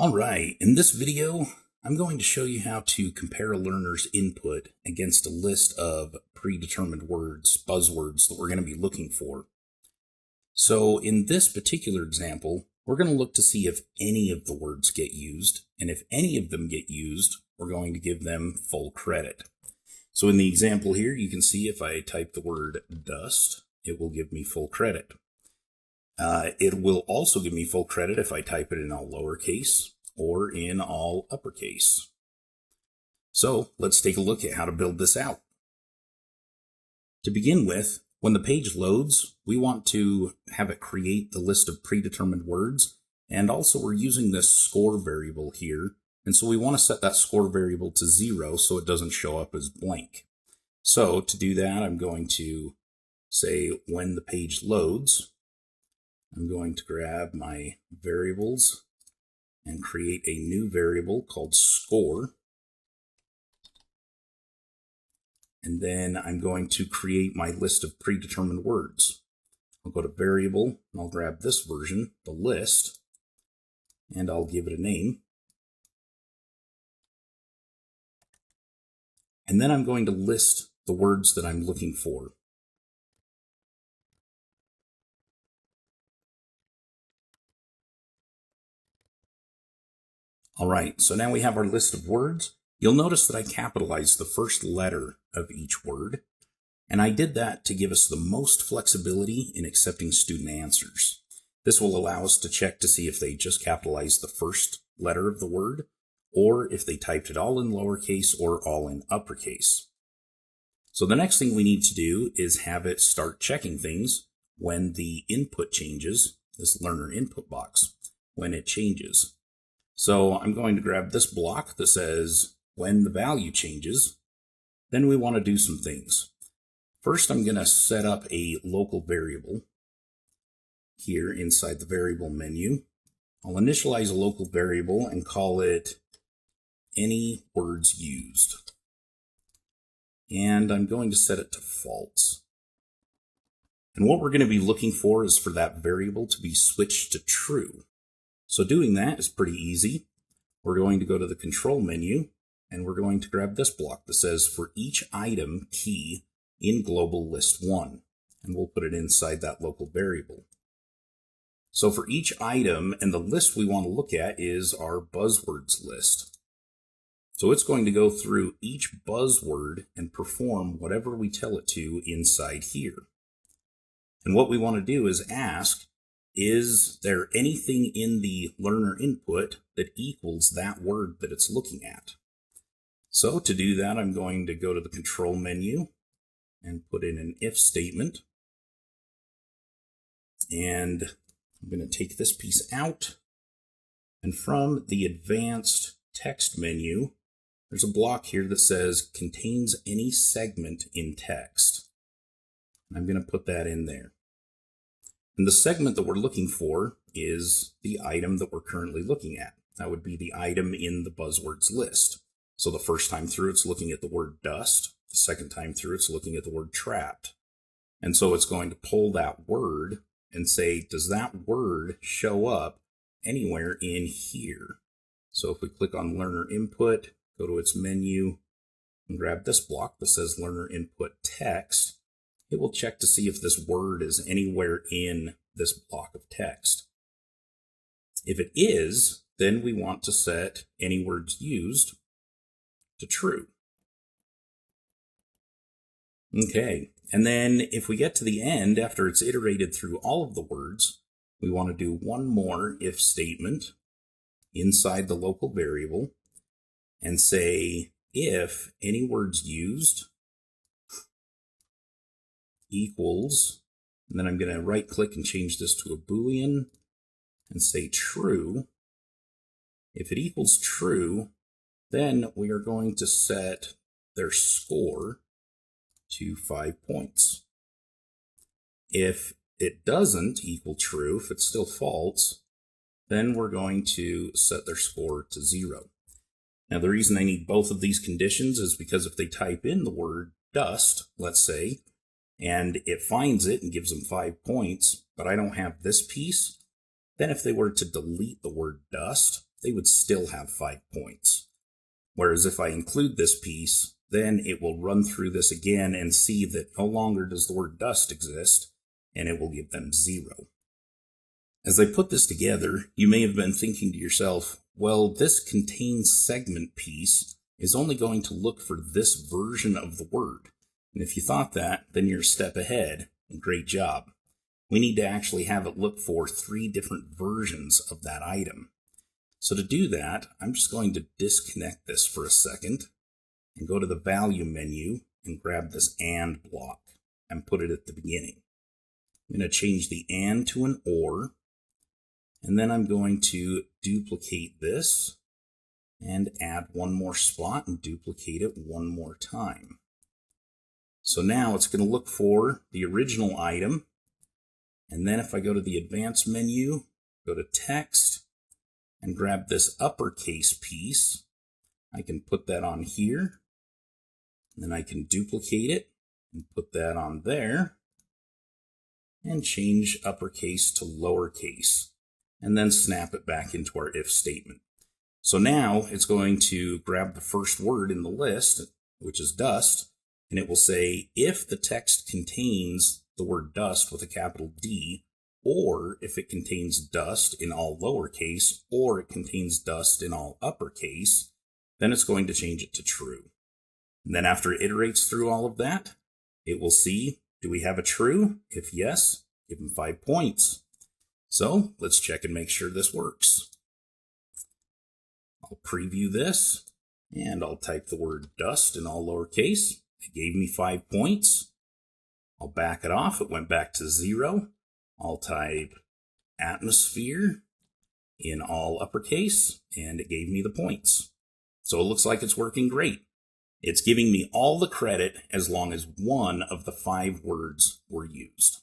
All right, in this video, I'm going to show you how to compare a learner's input against a list of predetermined words, buzzwords that we're going to be looking for. So in this particular example, we're going to look to see if any of the words get used, and if any of them get used, we're going to give them full credit. So in the example here, you can see if I type the word dust, it will give me full credit. It will also give me full credit if I type it in all lowercase or in all uppercase. So let's take a look at how to build this out. To begin with, when the page loads, we want to have it create the list of predetermined words, and also we're using this score variable here, and so we want to set that score variable to 0 so it doesn't show up as blank. So to do that, I'm going to say when the page loads, I'm going to grab my variables and create a new variable called score. And then I'm going to create my list of predetermined words. I'll go to variable and I'll grab this version, the list, and I'll give it a name. And then I'm going to list the words that I'm looking for. All right, so now we have our list of words. You'll notice that I capitalized the first letter of each word, and I did that to give us the most flexibility in accepting student answers. This will allow us to check to see if they just capitalized the first letter of the word, or if they typed it all in lowercase or all in uppercase. So the next thing we need to do is have it start checking things when the input changes, this learner input box, when it changes. So I'm going to grab this block that says when the value changes. Then we want to do some things. First, I'm going to set up a local variable here inside the variable menu. I'll initialize a local variable and call it any words used. And I'm going to set it to false. And what we're going to be looking for is for that variable to be switched to true. So doing that is pretty easy. We're going to go to the control menu and we're going to grab this block that says for each item key in global list 1, and we'll put it inside that local variable. So for each item, and the list we want to look at is our buzzwords list. So it's going to go through each buzzword and perform whatever we tell it to inside here. And what we want to do is ask, is there anything in the learner input that equals that word that it's looking at? So to do that, I'm going to go to the control menu and put in an if statement. And I'm going to take this piece out. And from the advanced text menu, there's a block here that says contains any segment in text. I'm going to put that in there. And the segment that we're looking for is the item that we're currently looking at. That would be the item in the buzzwords list. So the first time through, it's looking at the word dust. The second time through, it's looking at the word trapped. And so it's going to pull that word and say, does that word show up anywhere in here? So if we click on learner input, go to its menu, and grab this block that says learner input text, it will check to see if this word is anywhere in this block of text. If it is, then we want to set any words used to true. Okay, and then if we get to the end, after it's iterated through all of the words, we want to do one more if statement inside the local variable and say if any words used equals, and then I'm going to right click and change this to a Boolean and say true. If it equals true, then we are going to set their score to 5 points. If it doesn't equal true, if it's still false, then we're going to set their score to 0. Now the reason I need both of these conditions is because if they type in the word dust, let's say, and it finds it and gives them 5 points, but I don't have this piece, then if they were to delete the word dust, they would still have 5 points. Whereas if I include this piece, then it will run through this again and see that no longer does the word dust exist, and it will give them 0. As I put this together, you may have been thinking to yourself, well, this contains segment piece is only going to look for this version of the word. And if you thought that, then you're a step ahead, and great job. We need to actually have it look for 3 different versions of that item. So to do that, I'm just going to disconnect this for a second and go to the value menu and grab this AND block and put it at the beginning. I'm going to change the AND to an OR, and then I'm going to duplicate this and add one more spot and duplicate it one more time. So now it's going to look for the original item, and then if I go to the advanced menu, go to text, and grab this uppercase piece, I can put that on here, and then I can duplicate it and put that on there, and change uppercase to lowercase, and then snap it back into our if statement. So now it's going to grab the first word in the list, which is dust, and it will say if the text contains the word dust with a capital D, or if it contains dust in all lowercase, or it contains dust in all uppercase, then it's going to change it to true. And then after it iterates through all of that, it will see, do we have a true? If yes, give them 5 points. So let's check and make sure this works. I'll preview this, and I'll type the word dust in all lowercase. It gave me 5 points. I'll back it off. It went back to 0. I'll type atmosphere in all uppercase, and it gave me the points. So it looks like it's working great. It's giving me all the credit as long as one of the 5 words were used.